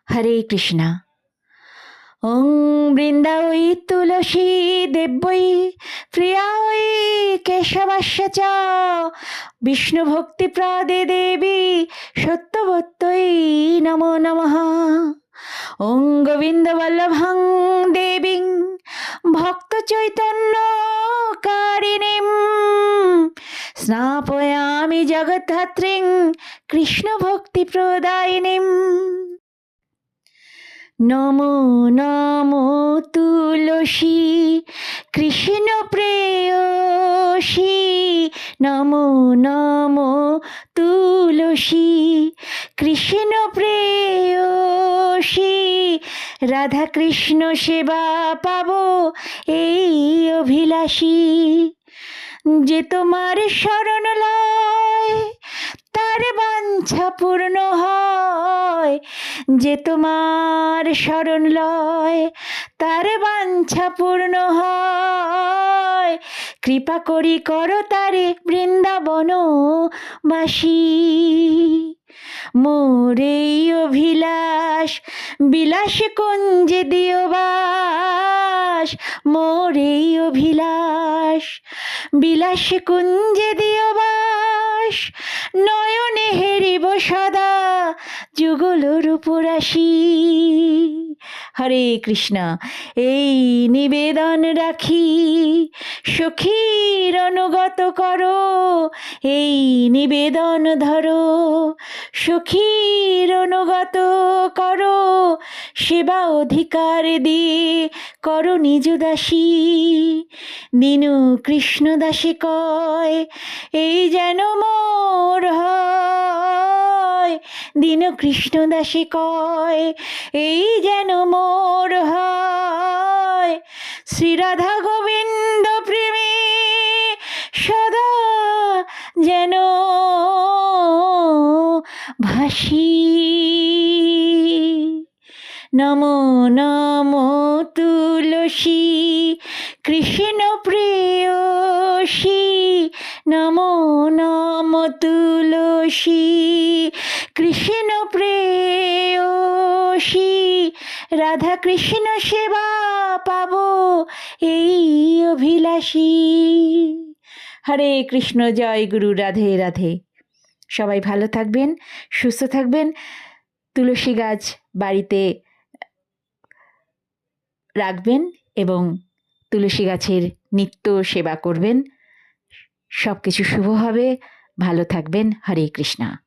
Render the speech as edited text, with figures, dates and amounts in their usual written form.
হরে কৃষ্ণা। ওং বৃন্দাবৈ তুলসী দেব্যৈ প্রিয়ায় কেশবাস্য চ বিষ্ণু ভক্তি প্রদে দেবী সত্যবত্যৈ নমো নমঃ। ওং গোবিন্দ বল্লভং দেবীং ভক্ত চৈতন্য কারিণীম স্নাপয়ামি জগদ্ধাত্রীং কৃষ্ণ ভক্তি প্রদায়িনীম। নমো নমো তুলসী কৃষ্ণ প্রেয়সী, নমো নমো তুলসী কৃষ্ণ প্রেয়সী। রাধা কৃষ্ণ সেবা পাবো এই অভিলাষী। যে তোমার শরণ লয় তার বাঞ্ছা পূর্ণ হয়, যে তোমার শরণ লয় তার বাঞ্ছা পূর্ণ হয়। কৃপা করি করো তারে বৃন্দাবনবাসী। মোর এই অভিলাষ বিলাস কুঞ্জে দিও বাস, মোর এই অভিলাষ বিলাস কুঞ্জে দিও বাস। নয়নে হেরিব সদা যুগল রূপরাশি। হরে কৃষ্ণ। এই নিবেদন রাখি সখীর অনুগত করো, এই নিবেদন ধরো সখীর অনুগত করো। সেবা অধিকার দিয়ে করো নিজ দাসী। দীনু কৃষ্ণ দাসী কয় এই যেন মোর হয়, দীনু কৃষ্ণ দাসী কয় এই যেন মোর হয়। শ্রীরাধা গোবিন্দ প্রেমে সদা যেন ভাসি। নমো নমো তুলসী কৃষ্ণ প্রেয়সী, নমো নমো তুলসী কৃষ্ণ প্রেয়সী। রাধা কৃষ্ণ সেবা পাবো এই অভিলাষী। হরে কৃষ্ণ। জয় গুরু। রাধে রাধে। সবাই ভালো থাকবেন, সুস্থ থাকবেন। তুলসী গাছ বাড়িতে রাখবেন এবং তুলসী গাছের নিত্য সেবা করবেন। সব কিছু শুভ হবে। ভালো থাকবেন। হরে কৃষ্ণা।